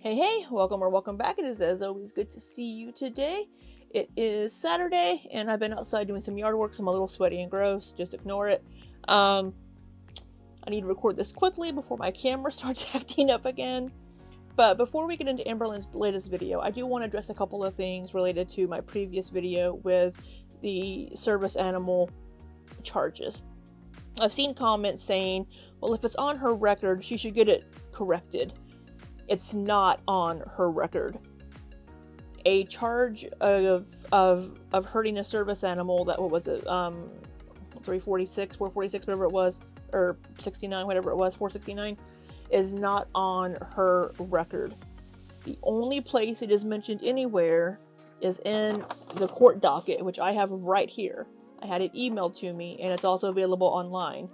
Hey, welcome or welcome back. It is, as always, good to see you today. It is Saturday, and I've been outside doing some yard work, so I'm a little sweaty and gross. Just ignore it. I need to record this quickly before my camera starts acting up again. But before we get into Amberlynn's latest video, I do want to address a couple of things related to my previous video with the service animal charges. I've seen comments saying, well, if it's on her record, she should get it corrected. It's not on her record. A charge of hurting a service animal, that, what was it, 346, 446, whatever it was, or 69, whatever it was, 469, is not on her record. The only place it is mentioned anywhere is in the court docket, which I have right here. I had it emailed to me, and it's also available online.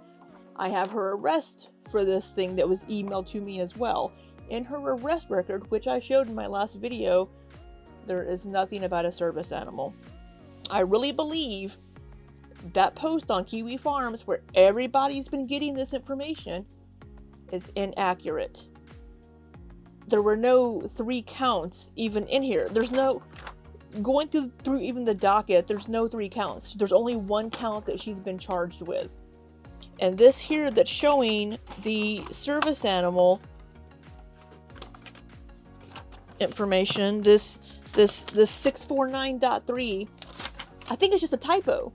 I have her arrest for this thing that was emailed to me as well. In her arrest record, which I showed in my last video, there is nothing about a service animal. I really believe that post on Kiwi Farms, where everybody's been getting this information, is inaccurate. There were no 3 counts even in here. There's no, going through even the docket, there's no 3 counts. There's only 1 count that she's been charged with. And this here that's showing the service animal information, this 649.3, I think it's just a typo.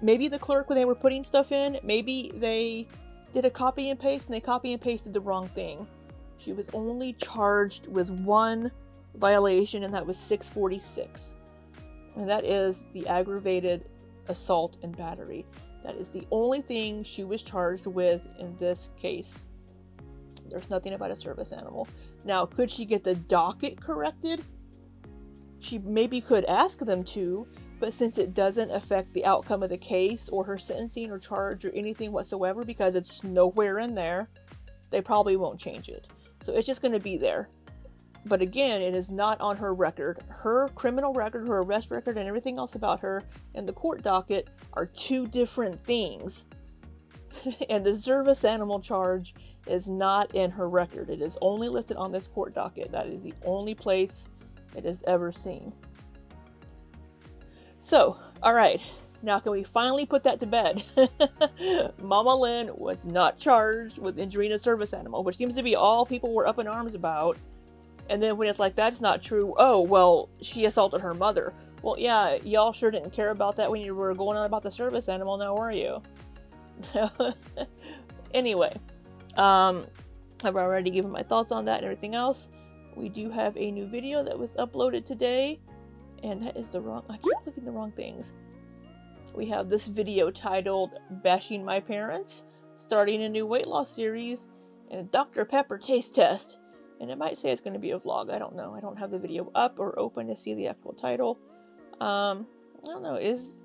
Maybe the clerk, when they were putting stuff in, maybe they did a copy and paste and they copy and pasted the wrong thing. She was only charged with 1 violation, and that was 646. And that is the aggravated assault and battery. That is the only thing she was charged with in this case. There's nothing about a service animal. Now, could she get the docket corrected? She maybe could ask them to, but since it doesn't affect the outcome of the case or her sentencing or charge or anything whatsoever, because it's nowhere in there, they probably won't change it. So it's just going to be there. But again, it is not on her record. Her criminal record, her arrest record, and everything else about her and the court docket are 2 different things. And the service animal charge is not in her record. It is only listed on this court docket. That is the only place it is ever seen. So, alright, now can we finally put that to bed? Mama Lynn was not charged with injuring a service animal, which seems to be all people were up in arms about. And then when it's like, that's not true, oh, well, she assaulted her mother. Well, yeah, y'all sure didn't care about that when you were going on about the service animal, now were you? Anyway, I've already given my thoughts on that and everything else. We do have a new video that was uploaded today, and that is the wrong, I keep clicking the wrong things. We have this video titled Bashing My Parents, starting a new weight loss series, and a Dr. Pepper taste test. And it might say it's going to be a vlog, I don't know. I don't have the video up or open to see the actual title. I don't know, is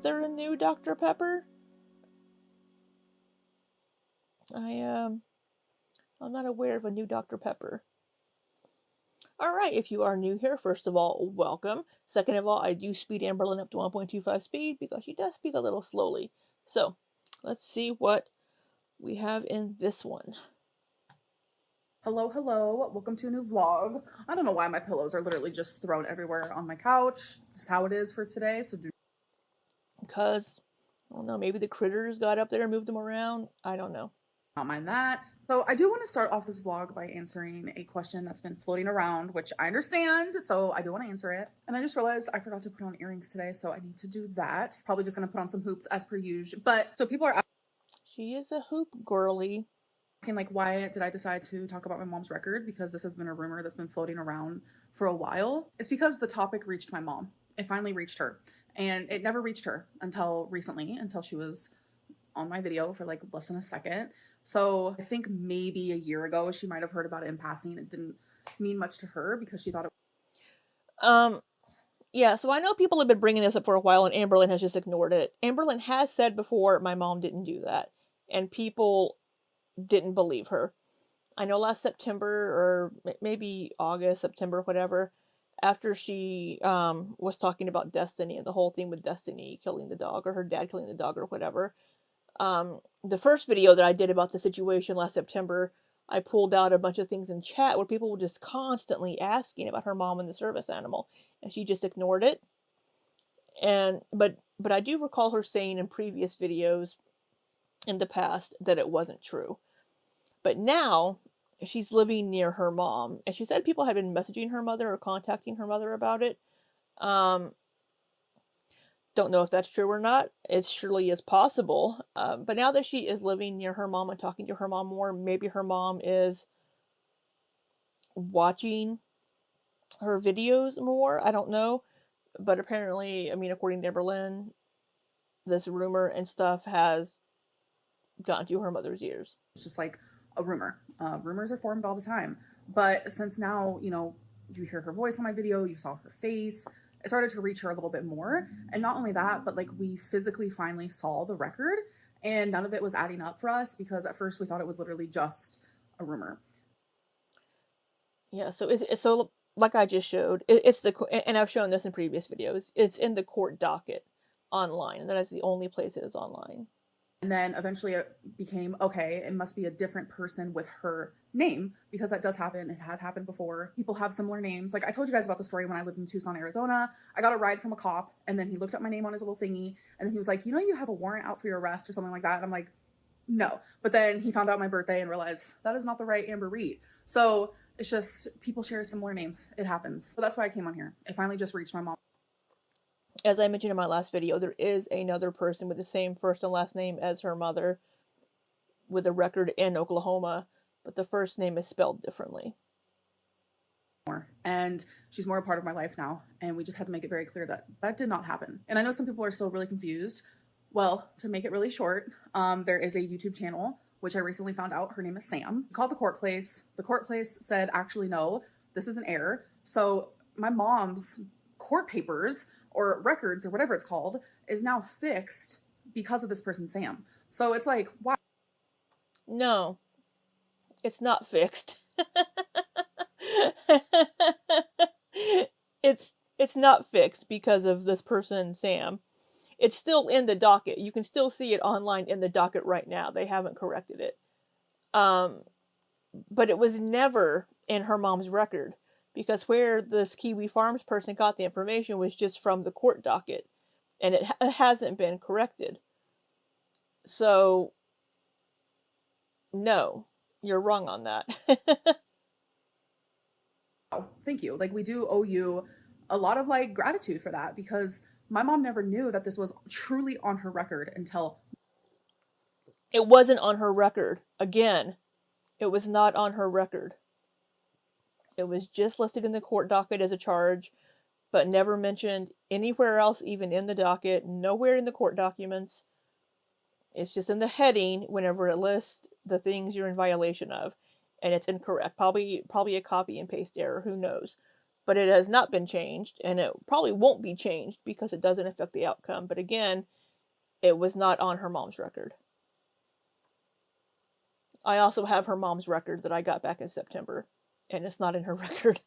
there a new Dr. Pepper? I'm not aware of a new Dr. Pepper. Alright, if you are new here, first of all, welcome. Second of all, I do speed Amberlynn up to 1.25 speed because she does speak a little slowly. So, let's see what we have in this one. Hello, welcome to a new vlog. I don't know why my pillows are literally just thrown everywhere on my couch. This is how it is for today, so Because, I don't know, maybe the critters got up there and moved them around. I don't know. not mind that. So I do want to start off this vlog by answering a question that's been floating around, which I understand, so I do want to answer it. And I just realized I forgot to put on earrings today, so I need to do that. Probably just going to put on some hoops as per usual. But, so people are She is a hoop girly. asking, like, why did I decide to talk about my mom's record? Because this has been a rumor that's been floating around for a while. It's because the topic reached my mom. It finally reached her. And it never reached her until recently, until she was on my video for like less than a second. So I think maybe a year ago she might have heard about it in passing. It didn't mean much to her because she thought it. Yeah, so I know people have been bringing this up for a while, and Amberlynn has just ignored it. Amberlynn has said before, my mom didn't do that, and people didn't believe her. I know last September, or maybe August, September, whatever, after she was talking about Destiny and the whole thing with Destiny killing the dog, or her dad killing the dog, or whatever, the first video that I did about the situation last September, I pulled out a bunch of things in chat where people were just constantly asking about her mom and the service animal, and she just ignored it. And but I do recall her saying in previous videos in the past that it wasn't true. But now she's living near her mom, and she said people had been messaging her mother or contacting her mother about it. Um, don't know if that's true or not. It surely is possible. But now that she is living near her mom and talking to her mom more, maybe her mom is watching her videos more. I don't know. But apparently, I mean, according to Amberlynn, this rumor and stuff has gotten to her mother's ears. It's just like a rumor. Rumors are formed all the time. But since now, you hear her voice on my video, you saw her face, it started to reach her a little bit more. And not only that, but like we physically finally saw the record, and none of it was adding up for us because at first we thought it was literally just a rumor. Yeah, so it's so like I just showed, it's and I've shown this in previous videos. It's in the court docket online, and that is the only place it is online. And then eventually it became, okay, it must be a different person with her name, because that does happen. It has happened before. People have similar names. Like I told you guys about the story when I lived in Tucson, Arizona. I got a ride from a cop, and then he looked up my name on his little thingy, and then he was like, you have a warrant out for your arrest or something like that. And I'm like, no. But then he found out my birthday and realized that is not the right Amber Reed. So it's just people share similar names. It happens. So that's why I came on here. It finally just reached my mom. As I mentioned in my last video, there is another person with the same first and last name as her mother with a record in Oklahoma, but the first name is spelled differently. And she's more a part of my life now, and we just had to make it very clear that that did not happen. And I know some people are still really confused. Well, to make it really short, there is a YouTube channel, which I recently found out her name is Sam. Called the court place. The court place said, actually, no, this is an error. So my mom's court papers or records or whatever it's called is now fixed because of this person, Sam. So it's like, wow. No, it's not fixed. it's not fixed because of this person, Sam. It's still in the docket. You can still see it online in the docket right now. They haven't corrected it. But it was never in her mom's record, because where this Kiwi Farms person got the information was just from the court docket, and it hasn't been corrected. So, no, you're wrong on that. Thank you. Like we do owe you a lot of like gratitude for that, because my mom never knew that this was truly on her record until it wasn't on her record. Again, it was not on her record. It was just listed in the court docket as a charge, but never mentioned anywhere else, even in the docket, nowhere in the court documents. It's just in the heading whenever it lists the things you're in violation of, and it's incorrect. Probably a copy and paste error, who knows. But it has not been changed, and it probably won't be changed because it doesn't affect the outcome. But again, it was not on her mom's record. I also have her mom's record that I got back in September, and it's not in her record.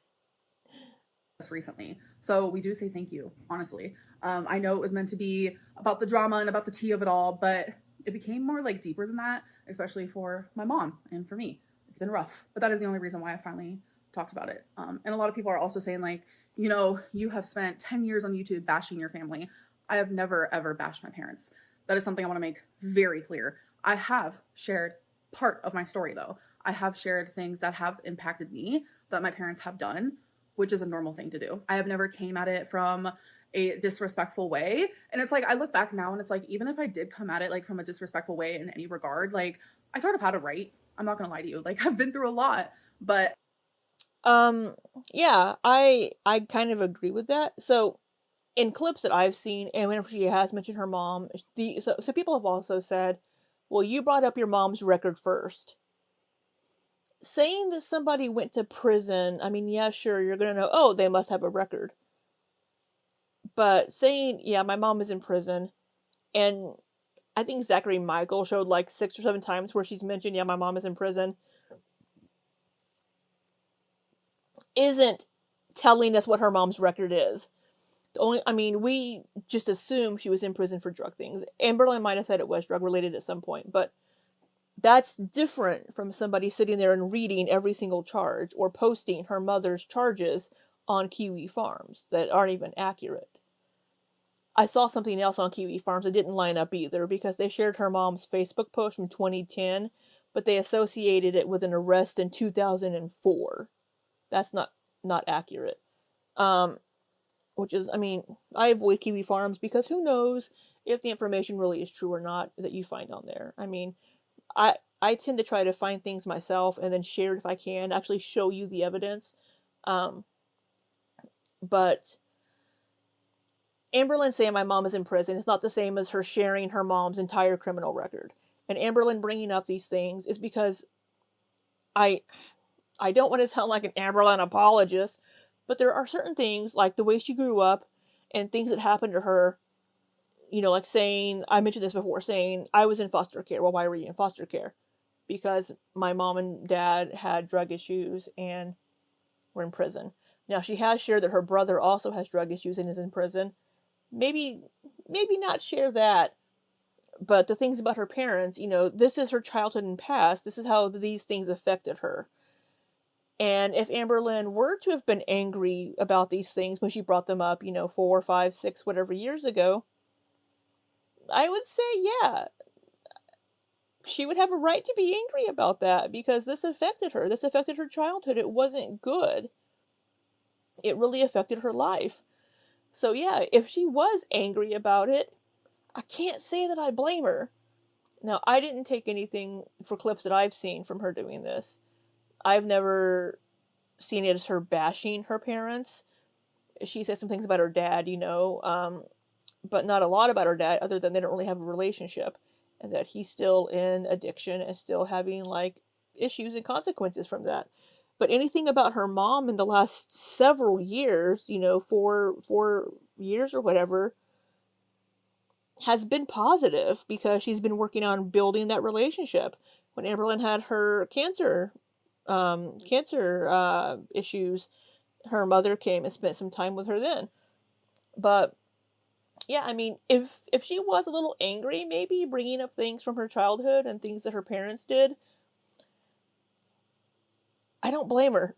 Recently. So we do say thank you, honestly. I know it was meant to be about the drama and about the tea of it all, but it became more like deeper than that, especially for my mom and for me. It's been rough, but that is the only reason why I finally talked about it. And a lot of people are also saying like, you have spent 10 years on YouTube bashing your family. I have never, ever bashed my parents. That is something I want to make very clear. I have shared part of my story though. I have shared things that have impacted me that my parents have done, which is a normal thing to do. I have never came at it from a disrespectful way. And it's like, I look back now and it's like, even if I did come at it like from a disrespectful way in any regard, like I sort of had a right. I'm not gonna lie to you. Like I've been through a lot, but yeah, I kind of agree with that. So in clips that I've seen, and whenever she has mentioned her mom, so people have also said, well, you brought up your mom's record first. Saying that somebody went to prison, I mean, yeah, sure, you're gonna know, oh, they must have a record. But saying, yeah, my mom is in prison, and I think Zachary Michael showed like 6 or 7 times where she's mentioned, yeah, my mom is in prison, isn't telling us what her mom's record is. We just assume she was in prison for drug things. Amberlynn might have said it was drug related at some point, but That's different from somebody sitting there and reading every single charge or posting her mother's charges on Kiwi Farms that aren't even accurate. I saw something else on Kiwi Farms that didn't line up either because they shared her mom's Facebook post from 2010, but they associated it with an arrest in 2004. That's not accurate. Um, which is, I mean, I avoid Kiwi Farms because who knows if the information really is true or not that you find on there. I mean, I tend to try to find things myself and then share it if I can, actually show you the evidence. Um, but Amberlynn saying my mom is in prison is not the same as her sharing her mom's entire criminal record. And Amberlynn bringing up these things is because I I don't want to sound like an Amberlynn apologist, but there are certain things like the way she grew up and things that happened to her, like saying, I mentioned this before, saying, I was in foster care. Well, why were you in foster care? Because my mom and dad had drug issues and were in prison. Now, she has shared that her brother also has drug issues and is in prison. Maybe, maybe not share that, but the things about her parents, this is her childhood and past. This is how these things affected her. And if Amberlynn were to have been angry about these things when she brought them up, 4, 5, 6, whatever years ago, I would say, yeah, she would have a right to be angry about that because this affected her. This affected her childhood. It wasn't good. It really affected her life. So, yeah, if she was angry about it, I can't say that I blame her. Now, I didn't take anything for clips that I've seen from her doing this. I've never seen it as her bashing her parents. She says some things about her dad, but not a lot about her dad, other than they don't really have a relationship, and that he's still in addiction and still having like issues and consequences from that. But anything about her mom in the last several years, 4 years or whatever, has been positive because she's been working on building that relationship. When Amberlynn had her cancer issues, her mother came and spent some time with her then. But yeah, I mean, if she was a little angry, maybe bringing up things from her childhood and things that her parents did, I don't blame her.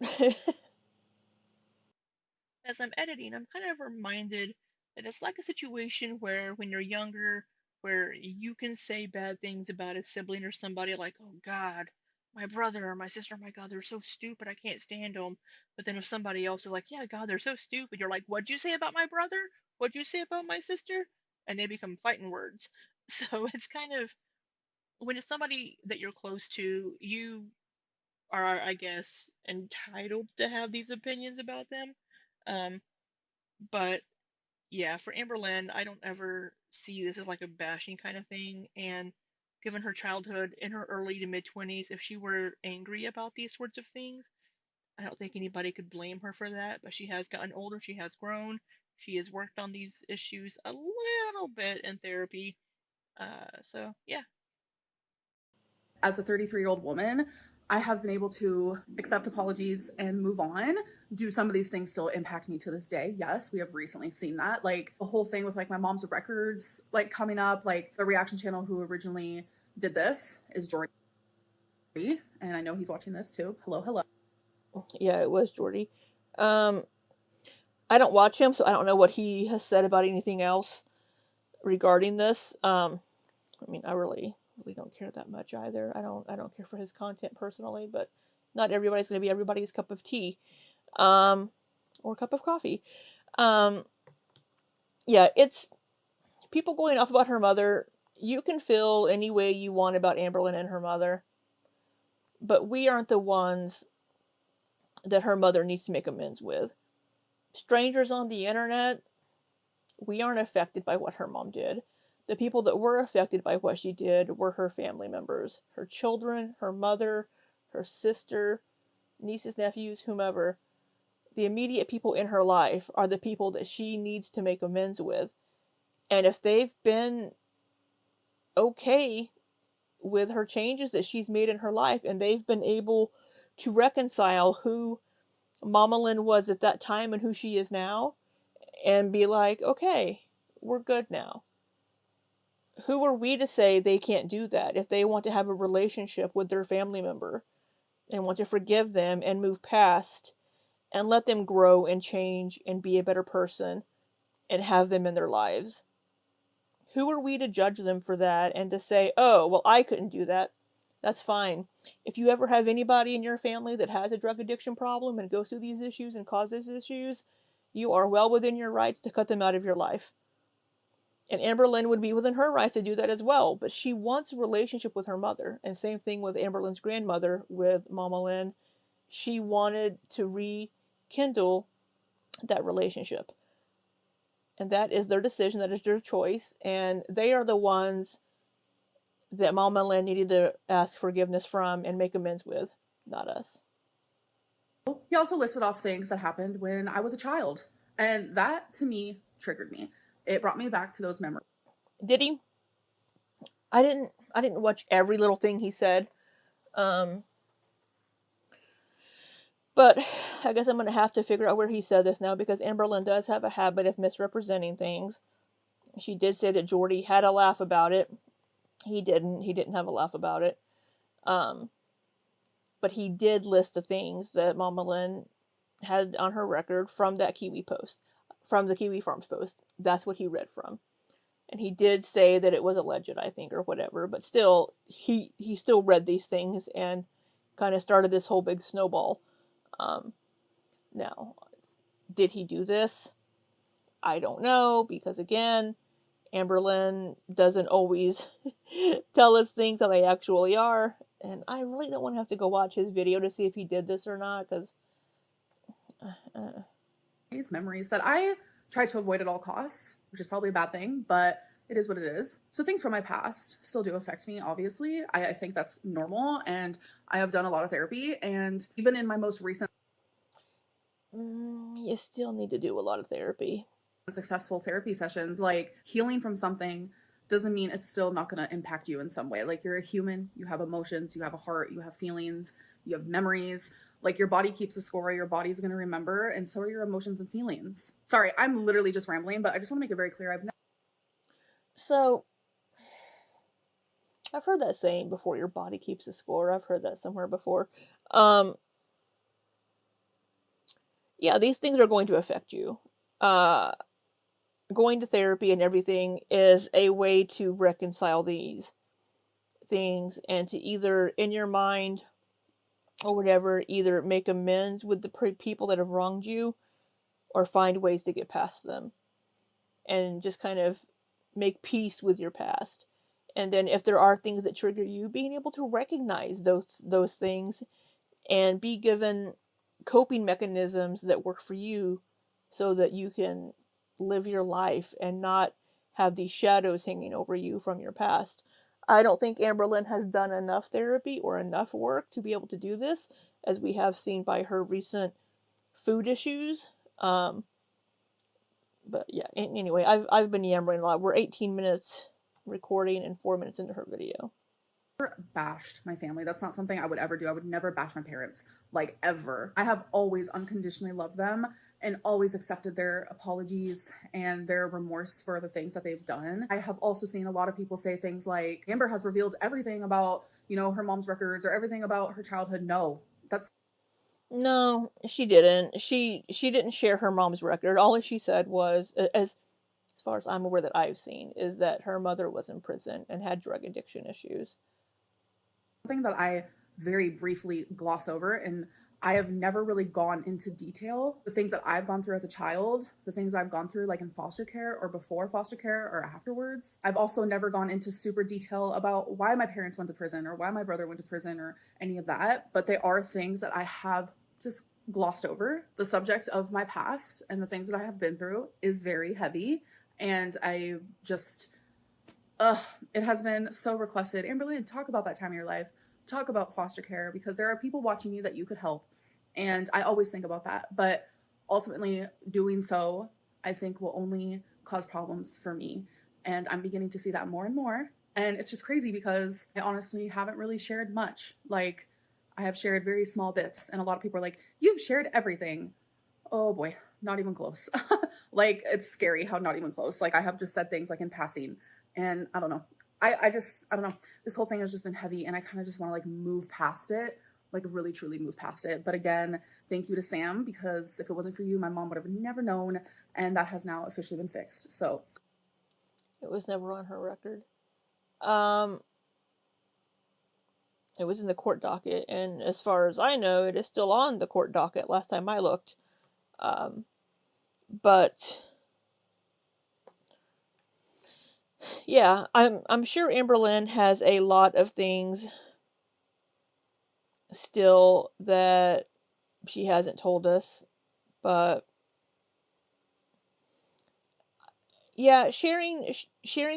As I'm editing, I'm kind of reminded that it's like a situation where when you're younger, where you can say bad things about a sibling or somebody like, oh God, my brother or my sister, my God, they're so stupid, I can't stand them. But then if somebody else is like, yeah, God, they're so stupid, you're like, what'd you say about my brother? What'd you say about my sister? And they become fighting words. So it's kind of, when it's somebody that you're close to, you are, I guess, entitled to have these opinions about them. Um, but yeah, for Amberlynn, I don't ever see this as like a bashing kind of thing. And given her childhood in her early to mid 20s, if she were angry about these sorts of things, I don't think anybody could blame her for that. But she has gotten older, she has grown, she has worked on these issues a little bit in therapy. So yeah. As a 33-year-old woman, I have been able to accept apologies and move on. Do some of these things still impact me to this day? Yes, we have recently seen that. Like the whole thing with like my mom's records like coming up, like the reaction channel who originally did this is Jordy. And I know he's watching this too. Hello, hello. Yeah, it was Jordy. Um, I don't watch him, so I don't know what he has said about anything else regarding this. I mean, I really don't care that much either. I don't care for his content personally, but not everybody's going to be everybody's cup of tea, um, or cup of coffee. Um, yeah, it's people going off about her mother. You can feel any way you want about Amberlynn and her mother, but we aren't the ones that her mother needs to make amends with. Strangers on the internet, we aren't affected by what her mom did. The people that were affected by what she did were her family members, her children, her mother, her sister, nieces, nephews, whomever. The immediate people in her life are the people that she needs to make amends with. And if they've been okay with her changes that she's made in her life and they've been able to reconcile who Mama Lynn was at that time and who she is now and be like, okay, we're good now. Who are we to say they can't do that if they want to have a relationship with their family member and want to forgive them and move past and let them grow and change and be a better person and have them in their lives? Who are we to judge them for that and to say, "Oh, well, I couldn't do that." That's fine. If you ever have anybody in your family that has a drug addiction problem and goes through these issues and causes issues, you are well within your rights to cut them out of your life. And Amberlynn would be within her rights to do that as well, but she wants a relationship with her mother. And same thing with Amberlynn's grandmother with Mama Lynn. She wanted to rekindle that relationship. And that is their decision, that is their choice, and they are the ones that Mama Lynn needed to ask forgiveness from and make amends with, not us. He also listed off things that happened when I was a child, and that to me triggered me. It brought me back to those memories. Did he? I didn't watch every little thing he said. Um but I guess I'm gonna have to figure out where he said this now because Amberlynn does have a habit of misrepresenting things. She did say that Jordy had a laugh about it. He didn't. He didn't have a laugh about it. Um but he did list the things that Mama Lynn had on her record from that Kiwi post, from the Kiwi Farms post. That's what he read from. And he did say that it was alleged, I think, or whatever, but still he still read these things and kind of started this whole big snowball. Um Now, did he do this? I don't know because again, Amberlynn doesn't always tell us things how they actually are, and I really don't want to have to go watch his video to see if he did this or not because uh, Memories that I try to avoid at all costs, which is probably a bad thing, but it is what it is. So things from my past still do affect me, obviously. I think that's normal, and I have done a lot of therapy, and even in my most recent you still need to do a lot of therapy. successful therapy sessions, like healing from something doesn't mean it's still not going to impact you in some way. Like you're a human, you have emotions, you have a heart, you have feelings, you have memories. Like your body keeps a score, your body's going to remember, and so are your emotions and feelings. Sorry, I'm literally just rambling, but I just want to make it very clear. So, I've heard that saying before, your body keeps a score. I've heard that somewhere before. Um, yeah, these things are going to affect you. Uh, Going to therapy and everything is a way to reconcile these things and to either, in your mind or whatever, either make amends with the people that have wronged you or find ways to get past them and just kind of make peace with your past. And then if there are things that trigger you, being able to recognize those things and be given coping mechanisms that work for you so that you can live your life and not have these shadows hanging over you from your past. I don't think Amberlynn has done enough therapy or enough work to be able to do this, as we have seen by her recent food issues. But yeah, anyway, I've been yammering a lot. We're 18 minutes recording and 4 minutes into her video. Bashed my family. That's not something I would ever do. I would never bash my parents, like ever. I have always unconditionally loved them and always accepted their apologies and their remorse for the things that they've done. I have also seen a lot of people say things like Amber has revealed everything about, her mom's records or everything about her childhood. No, that's No, she didn't. She didn't share her mom's record. All she said was, as far as I'm aware that I've seen, is that her mother was in prison and had drug addiction issues. something that I very briefly gloss over, and I have never really gone into detail. The things that I've gone through as a child, the things I've gone through like in foster care or before foster care or afterwards. I've also never gone into super detail about why my parents went to prison or why my brother went to prison or any of that, but they are things that I have just glossed over. The subject of my past and the things that I have been through is very heavy, and I just it has been so requested. Amberlynn, talk about that time of your life. Talk about foster care because there are people watching you that you could help. And I always think about that. But ultimately, doing so, I think, will only cause problems for me. And I'm beginning to see that more and more. And it's just crazy because I honestly haven't really shared much. Like, I have shared very small bits. And a lot of people are like, you've shared everything. Oh boy, not even close. Like, it's scary how not even close. Like, I have just said things like in passing. And I don't know. I don't know. This whole thing has just been heavy, and I kind of just want to like move past it, like really truly move past it. But again, thank you to Sam, because if it wasn't for you, my mom would have never known, and that has now officially been fixed. So It was never on her record. Um, it was in the court docket, and as far as I know, it is still on the court docket. Last time I looked, um, but yeah, I'm sure Amberlynn has a lot of things still that she hasn't told us, but yeah, sharing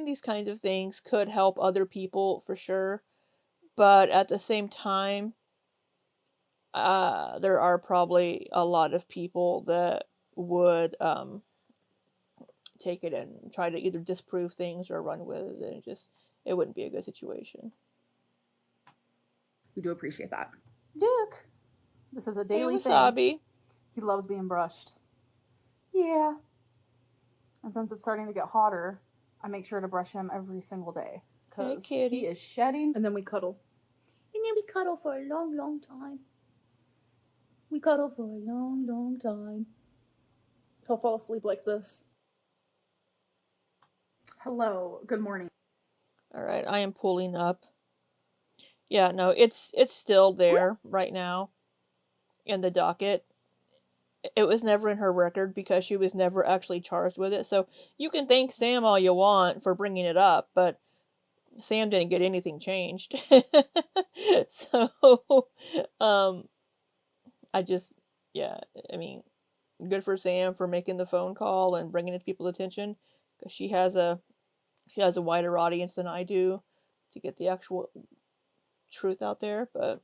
these kinds of things could help other people for sure, but at the same time, there are probably a lot of people that would take it and try to either disprove things or run with it, and it wouldn't be a good situation. we do appreciate that. Duke, this is a daily Hey, thing. Wasabi. He loves being brushed. Yeah. And since it's starting to get hotter, I make sure to brush him every single day because he is shedding. And then we cuddle. And then we cuddle for a long, long time. We cuddle for a long, long time. He'll fall asleep like this. Hello. Good morning. All right, I am pulling up. Yeah, no, it's still there right now in the docket. It was never in her record because she was never actually charged with it. So you can thank Sam all you want for bringing it up, but Sam didn't get anything changed. So, um, I just, yeah, I mean, good for Sam for making the phone call and bringing it to people's attention because she has a wider audience than I do to get the actual truth out there. But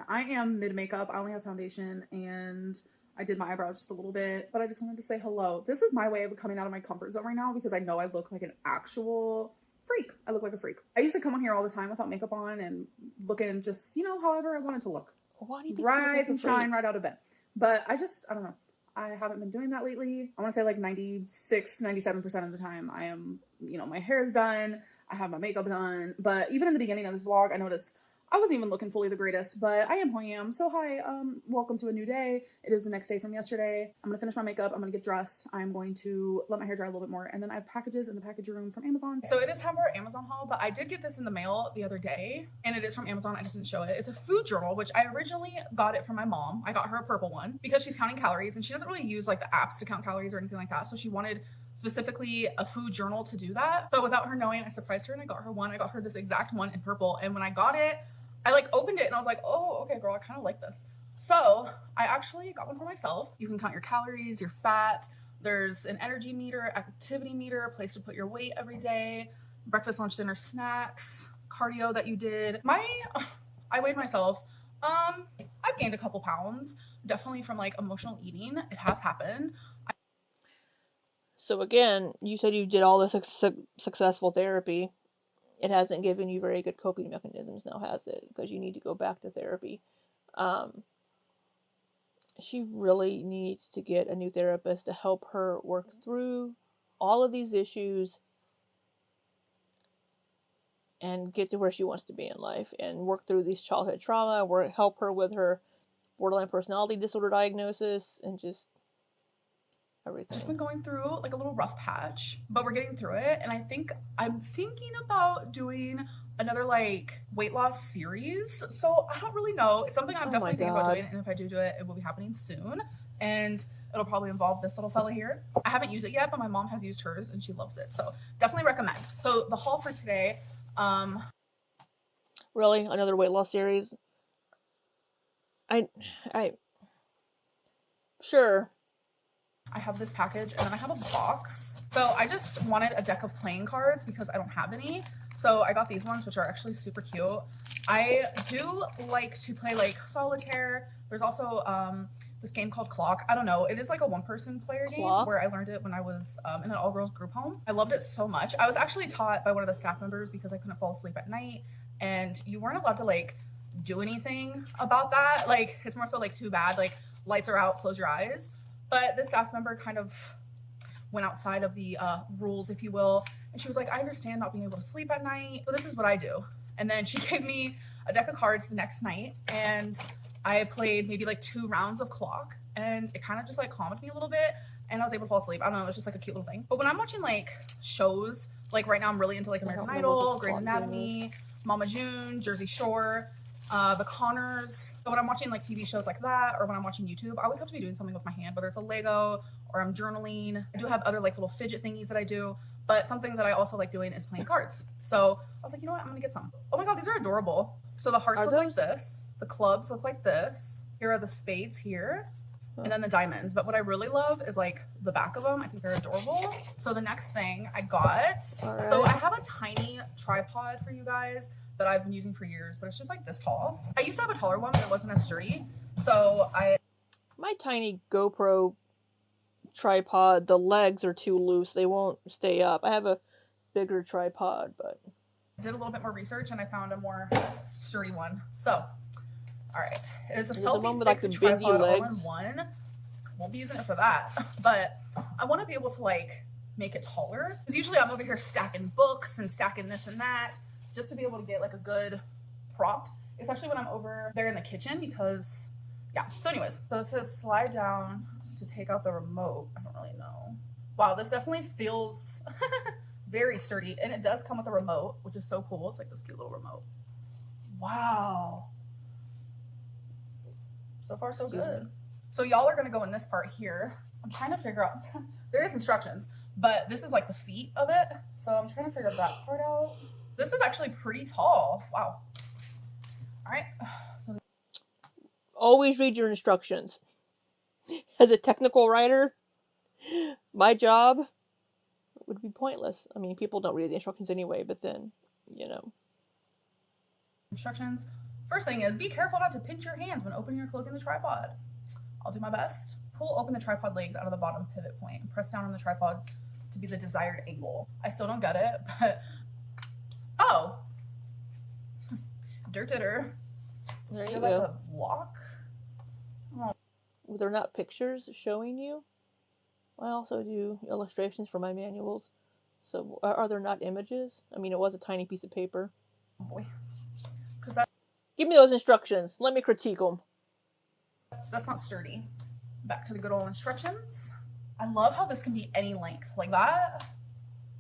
I am mid makeup. I only have foundation and I did my eyebrows just a little bit, but I just wanted to say hello. This is my way of coming out of my comfort zone right now because I know I look like an actual freak. I look like a freak. I used to come on here all the time without makeup on and looking just, however I wanted to look. why do you think Rise and shine right out of bed. But I don't know. I haven't been doing that lately. I want to say like 96, 97% of the time I am, my hair is done. I have my makeup done. But even in the beginning of this vlog, I noticed I wasn't even looking fully the greatest, but I am who I am. So hi, welcome to a new day. It is the next day from yesterday. I'm gonna finish my makeup. I'm gonna get dressed. I'm going to let my hair dry a little bit more. And then I have packages in the package room from Amazon. So it is time for our Amazon haul, but I did get this in the mail the other day and it is from Amazon. I just didn't show it. It's a food journal, which I originally got it from my mom. I got her a purple one because she's counting calories and she doesn't really use like the apps to count calories or anything like that. So she wanted specifically a food journal to do that. So without her knowing, I surprised her and I got her one. I got her this exact one in purple. And when I got it, I like opened it and I was like, oh, okay, girl, I kind of like this. So I actually got one for myself. You can count your calories, your fat. There's an energy meter, activity meter, a place to put your weight every day, breakfast, lunch, dinner, snacks, cardio that you did. I weighed myself. I've gained a couple pounds, definitely from like emotional eating. It has happened. So again, you said you did all this successful therapy. It hasn't given you very good coping mechanisms now, has it? Because you need to go back to therapy. She really needs to get a new therapist to help her work through all of these issues and get to where she wants to be in life and work through these childhood trauma, help her with her borderline personality disorder diagnosis, and just everything. Just been going through like a little rough patch, but we're getting through it. And I think I'm thinking about doing another like weight loss series. So I don't really know. It's something I'm definitely thinking about doing. And if I do it, it will be happening soon. And it'll probably involve this little fella here. I haven't used it yet, but my mom has used hers and she loves it. So definitely recommend. So the haul for today, really another weight loss series. I sure. I have this package and then I have a box. So I just wanted a deck of playing cards because I don't have any. So I got these ones, which are actually super cute. I do like to play like solitaire. There's also this game called Clock. I don't know. It is like a one-person player game where I learned it when I was in an all-girls group home. I loved it so much. I was actually taught by one of the staff members because I couldn't fall asleep at night. And you weren't allowed to like do anything about that. Like it's more so like too bad. Like lights are out, close your eyes. But the staff member kind of went outside of the rules, if you will. And she was like, I understand not being able to sleep at night, but this is what I do. And then she gave me a deck of cards the next night, and I played maybe like 2 rounds of clock, and it kind of just like calmed me a little bit, and I was able to fall asleep. I don't know, it was just like a cute little thing. But when I'm watching like shows, like right now I'm really into like American Idol, Grey's Anatomy, Mama June, Jersey Shore, the Connors. So when I'm watching like TV shows like that, or when I'm watching YouTube, I always have to be doing something with my hand, whether it's a Lego or I'm journaling. I do have other like little fidget thingies that I do, but something that I also like doing is playing cards. So I was like, you know what, I'm gonna get some. Oh my god, these are adorable. So the hearts look like this, the clubs look like this. Here are the spades here, and then the diamonds. But what I really love is like the back of them. I think they're adorable. So the next thing I got, so I have a tiny tripod for you guys that I've been using for years, but it's just like this tall. I used to have a taller one, but it wasn't as sturdy. So my tiny GoPro tripod, the legs are too loose. They won't stay up. I have a bigger tripod, but did a little bit more research and I found a more sturdy one. So, all right, it is a selfie stick like the tripod legs. All in one. Won't be using it for that, but I want to be able to like make it taller, because usually I'm over here stacking books and stacking this and that, just to be able to get like a good prop, especially when I'm over there in the kitchen, because yeah. So anyways, so it says slide down to take out the remote. I don't really know. Wow, this definitely feels very sturdy, and it does come with a remote, which is so cool. It's like this cute little remote. Wow. So far, so good. So y'all are gonna go in this part here. I'm trying to figure out, there is instructions, but this is like the feet of it. So I'm trying to figure that part out. This is actually pretty tall. Wow. All right. So always read your instructions. As a technical writer, my job would be pointless. I mean, people don't read the instructions anyway, but then, you know. Instructions. First thing is, be careful not to pinch your hands when opening or closing the tripod. I'll do my best. Pull open the tripod legs out of the bottom pivot point and press down on the tripod to be the desired angle. I still don't get it, but oh. There you go. Like a walk. Oh. They're not pictures showing you. I also do illustrations for my manuals. So are there not images? I mean, it was a tiny piece of paper. Oh boy. Give me those instructions. Let me critique them. That's not sturdy. Back to the good old instructions. I love how this can be any length. Like that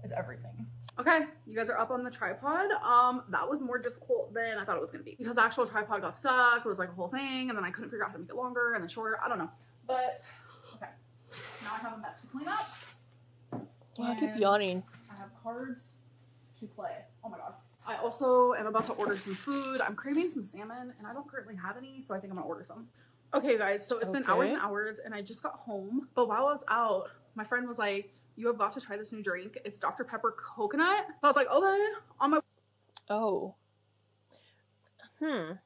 is everything. Okay, you guys are up on the tripod. That was more difficult than I thought it was gonna be, because the actual tripod got stuck. It was like a whole thing, and then I couldn't figure out how to make it longer and then shorter. I don't know. But okay. Now I have a mess to clean up. I keep yawning. I have cards to play. Oh my god. I also am about to order some food. I'm craving some salmon, and I don't currently have any, so I think I'm gonna order some. Okay, guys, so it's been hours and hours, and I just got home. But while I was out, my friend was like, you have got to try this new drink. It's Dr. Pepper Coconut. I was like, okay, on my... Oh. You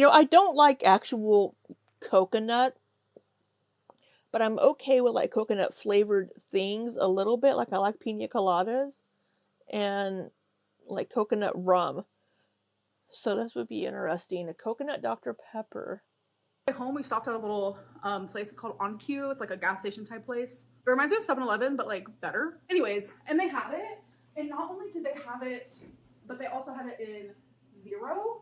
know, I don't like actual coconut, but I'm okay with like coconut flavored things a little bit. Like I like pina coladas and like coconut rum. So this would be interesting. A coconut Dr. Pepper. Home, we stopped at a little place. It's called On Q. It's like a gas station type place. It reminds me of 7-Eleven, but like better. Anyways, and they had it. And not only did they have it, but they also had it in zero.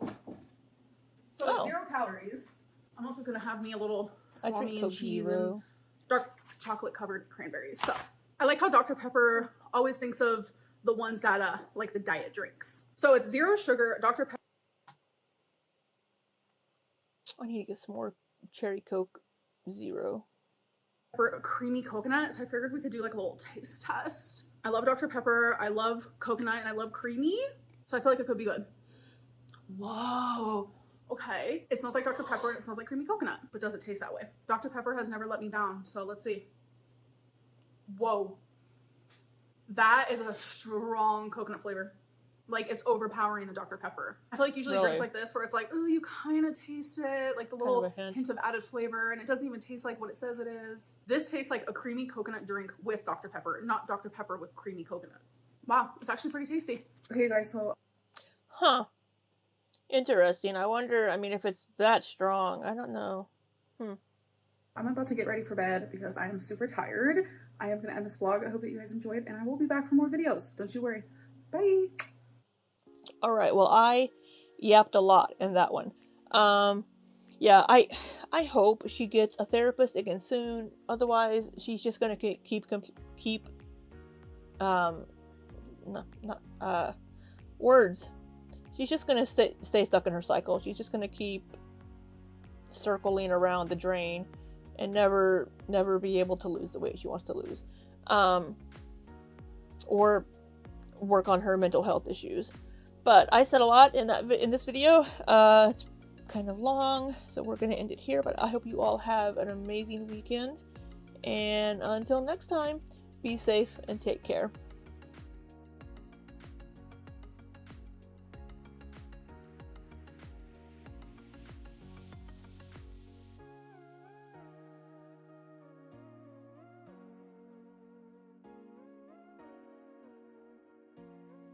So it's 0 calories. I'm also gonna have me a little salami and cheese and dark chocolate covered cranberries. So I like how Dr. Pepper always thinks of the ones that like the diet drinks. So it's 0 sugar, Dr. Pepper. I need to get some more cherry Coke 0. Creamy coconut, so I figured we could do like a little taste test. I love Dr. Pepper, I love coconut, and I love creamy, so I feel like it could be good. Whoa, okay. It smells like Dr. Pepper and it smells like creamy coconut, but does it taste that way? Dr. Pepper has never let me down, so let's see. Whoa. That is a strong coconut flavor. Like, it's overpowering the Dr. Pepper. I feel like usually drinks like this where it's like, oh, you kind of taste it, like the little hint of added flavor, and it doesn't even taste like what it says it is. This tastes like a creamy coconut drink with Dr. Pepper, not Dr. Pepper with creamy coconut. Wow, it's actually pretty tasty. Okay, guys, so... Huh. Interesting. I wonder, I mean, if it's that strong. I don't know. I'm about to get ready for bed because I am super tired. I am going to end this vlog. I hope that you guys enjoyed, and I will be back for more videos. Don't you worry. Bye! Alright, well, I yapped a lot in that one. Yeah, I hope she gets a therapist again soon. Otherwise, she's just gonna keep words. She's just gonna stay stuck in her cycle. She's just gonna keep circling around the drain and never be able to lose the weight she wants to lose, or work on her mental health issues. But I said a lot in this video. It's kind of long, so we're gonna end it here. But I hope you all have an amazing weekend, and until next time, be safe and take care.